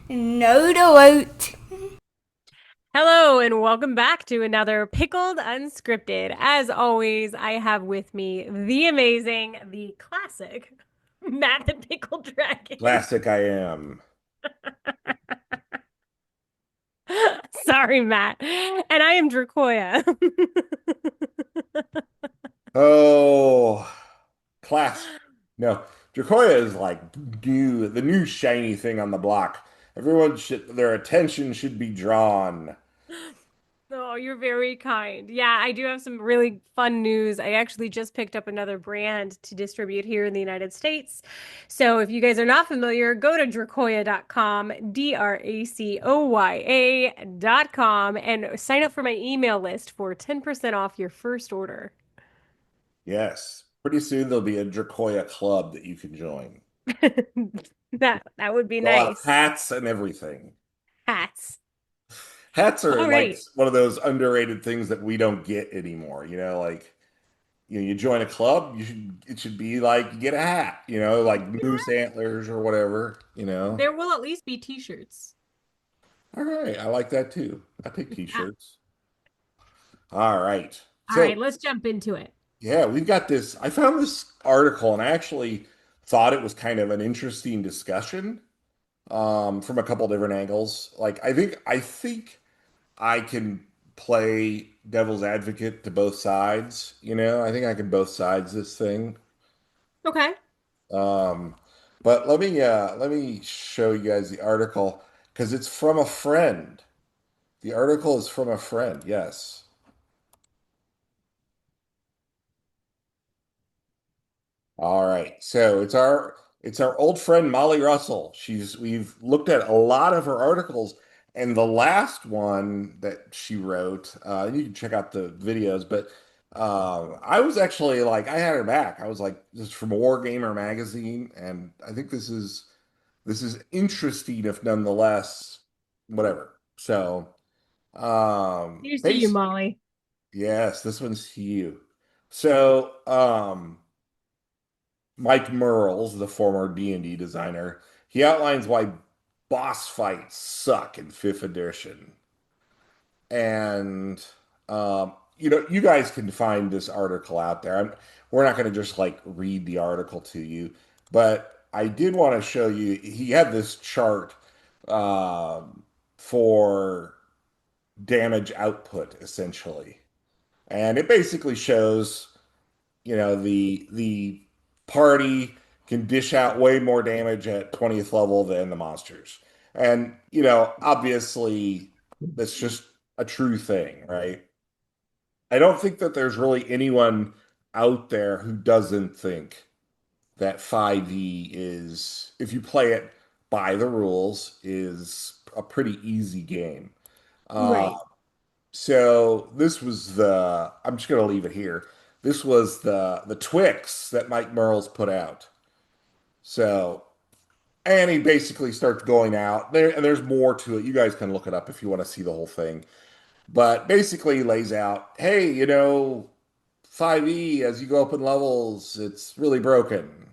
No doubt. Hello and welcome back to another Pickled Unscripted. As always, I have with me the amazing, the classic Matt the Pickled Dragon. Classic I am. Sorry, Matt. And I am Dracoya. Oh, class. No, Dracoya is like the new shiny thing on the block. Their attention should be drawn. Oh, you're very kind. Yeah, I do have some really fun news. I actually just picked up another brand to distribute here in the United States. So if you guys are not familiar, go to dracoya.com, Dracoya.com, and sign up for my email list for 10% off your first order. Yes. Pretty soon there'll be a Dracoya club that you can join. That would be They'll have nice. hats and everything. Hats. Hats are All like right. one of those underrated things that we don't get anymore. You join a club, it should be like you get a hat, like moose antlers or whatever. There will at least be t-shirts. All right, I like that too. I take t-shirts. All right. All right, So, let's jump into it. yeah, we've got this. I found this article and I actually thought it was kind of an interesting discussion from a couple different angles. Like I think I can play devil's advocate to both sides, I think I can both sides this thing. Okay. Um, but let me show you guys the article because it's from a friend. The article is from a friend, yes. All right. So it's our old friend Molly Russell. We've looked at a lot of her articles, and the last one that she wrote, you can check out the videos, but I was actually like I had her back. I was like, this is from War Gamer magazine, and I think this is interesting, if nonetheless, whatever. So Here's to you, base Molly. yes, this one's to you. So Mike Merles, the former D&D designer, he outlines why boss fights suck in fifth edition. And you guys can find this article out there. We're not going to just like read the article to you, but I did want to show you. He had this chart for damage output essentially, and it basically shows the party can dish out way more damage at 20th level than the monsters. And obviously that's just a true thing, right? I don't think that there's really anyone out there who doesn't think that 5e is, if you play it by the rules, is a pretty easy game. Uh, Right. so I'm just gonna leave it here. This was the Twix that Mike Merles put out. So, and he basically starts going out there, and there's more to it. You guys can look it up if you want to see the whole thing. But basically, he lays out, hey, 5e as you go up in levels, it's really broken.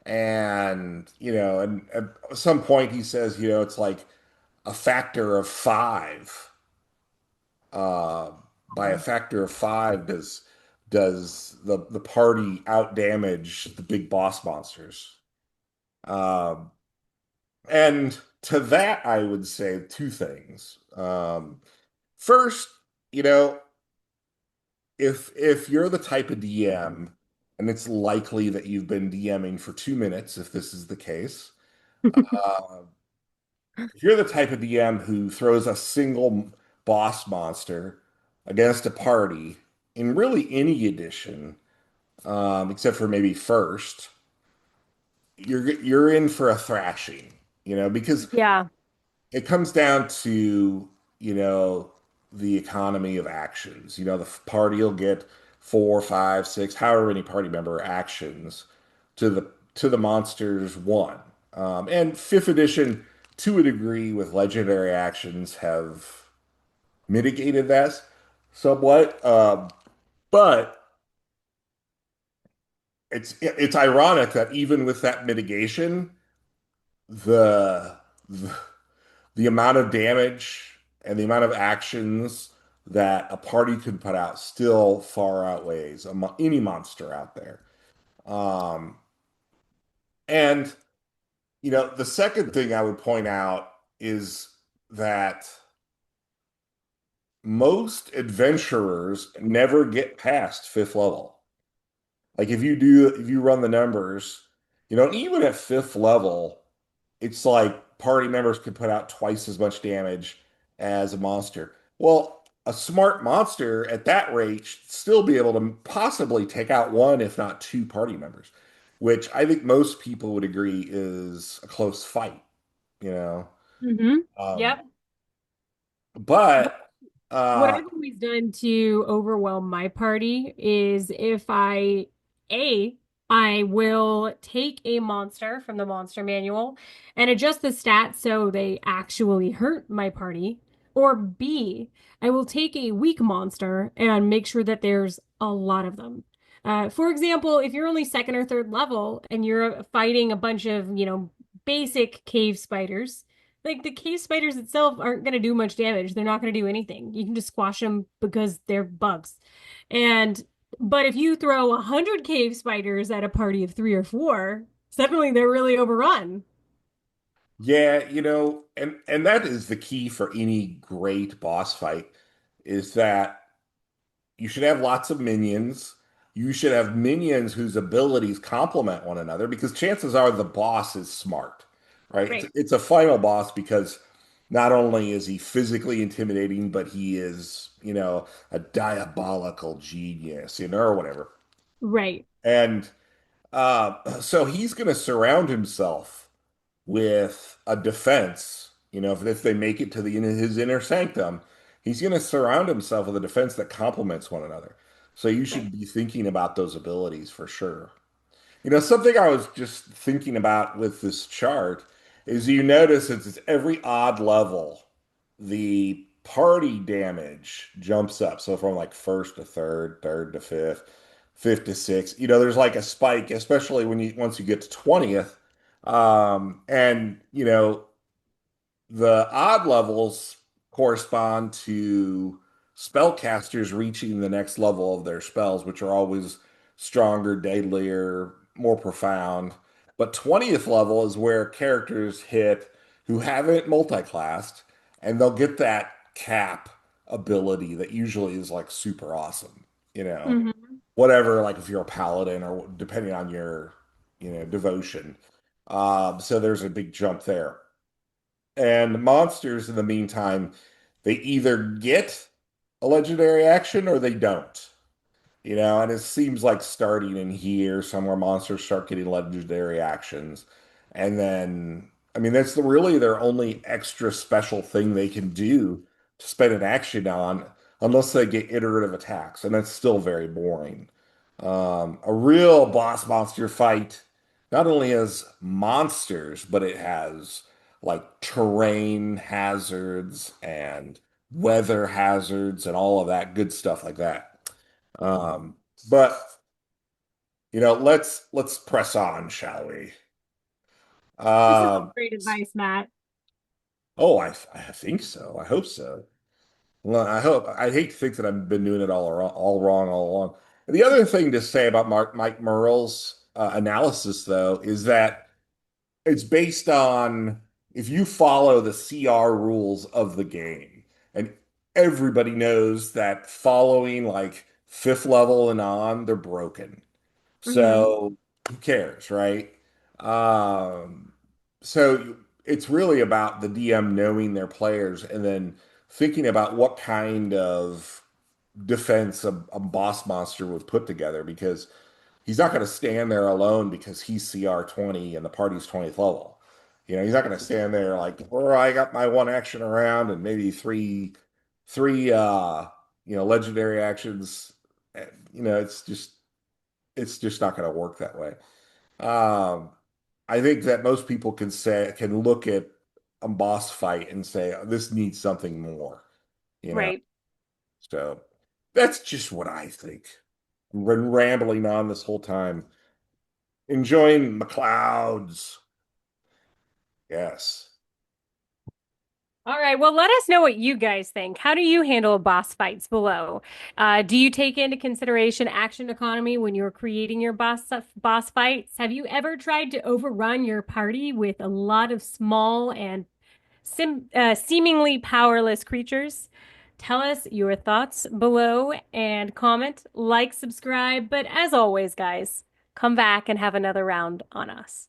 And at some point he says, it's like a factor of five uh, by a factor of five does the party out damage the big boss monsters. Um, and to that, I would say two things. First, you know, if you're the type of DM, and it's likely that you've been DMing for 2 minutes, if this is the case, uh, if you're the type of DM who throws a single boss monster against a party in really any edition, except for maybe first, you're in for a thrashing, because Yeah. it comes down to, you know, the economy of actions. The party will get four, five, six, however many party member actions to the monster's one. And fifth edition, to a degree, with legendary actions, have mitigated that somewhat. But it's ironic that even with that mitigation, the the, the amount of damage and the amount of actions that a party could put out still far outweighs any monster out there. Um, and the second thing I would point out is that most adventurers never get past fifth level. Like if you run the numbers, even at fifth level, it's like party members can put out twice as much damage as a monster. Well, a smart monster at that rate should still be able to possibly take out one, if not two party members, which I think most people would agree is a close fight, you know. Mm-hmm. Um, Yep. but What uh I've always done to overwhelm my party is if A, I will take a monster from the monster manual and adjust the stats so they actually hurt my party. Or B, I will take a weak monster and make sure that there's a lot of them. For example, if you're only second or third level and you're fighting a bunch of, basic cave spiders, like the cave spiders itself aren't going to do much damage. They're not going to do anything. You can just squash them because they're bugs. And but if you throw 100 cave spiders at a party of 3 or 4, suddenly they're really overrun. yeah, and that is the key for any great boss fight is that you should have lots of minions. You should have minions whose abilities complement one another because chances are the boss is smart, right? It's Right. it's a final boss because not only is he physically intimidating, but he is, a diabolical genius, or whatever. Right. And so he's going to surround himself with a defense. If they make it to his inner sanctum, he's going to surround himself with a defense that complements one another. So you Right. should be thinking about those abilities for sure. Something I was just thinking about with this chart is you notice it's every odd level, the party damage jumps up. So from like first to third, third to fifth, fifth to sixth, there's like a spike, especially once you get to 20th. And the odd levels correspond to spellcasters reaching the next level of their spells, which are always stronger, deadlier, more profound. But 20th level is where characters hit who haven't multi-classed, and they'll get that cap ability that usually is like super awesome. You know, Hmm. Whatever, like if you're a paladin or depending on your, devotion. So there's a big jump there. And monsters, in the meantime, they either get a legendary action or they don't. And it seems like starting in here, somewhere monsters start getting legendary actions. And then, I mean, that's really their only extra special thing they can do to spend an action on, unless they get iterative attacks. And that's still very boring. A real boss monster fight not only has monsters, but it has like terrain hazards and weather hazards and all of that good stuff like that. Um, but let's press on, shall we? This is all Um, great advice, Matt. oh, I think so. I hope so. Well, I hate to think that I've been doing it all wrong all along. And the other thing to say about Mike Merle's analysis, though, is that it's based on if you follow the CR rules of the game, and everybody knows that following like fifth level and on, they're broken. Hmm. So who cares, right? Um, so it's really about the DM knowing their players and then thinking about what kind of defense a boss monster would put together because he's not going to stand there alone because he's CR 20 and the party's 20th level. He's not going to stand there like, or I got my one action around and maybe three legendary actions. It's just not going to work that way. Um, I think that most people can look at a boss fight and say, "Oh, this needs something more, you know. Right. So that's just what I think. I've been rambling on this whole time, enjoying the clouds. Yes. All right. Well, let us know what you guys think. How do you handle boss fights below? Do you take into consideration action economy when you're creating your boss fights? Have you ever tried to overrun your party with a lot of small and seemingly powerless creatures? Tell us your thoughts below and comment, like, subscribe. But as always, guys, come back and have another round on us.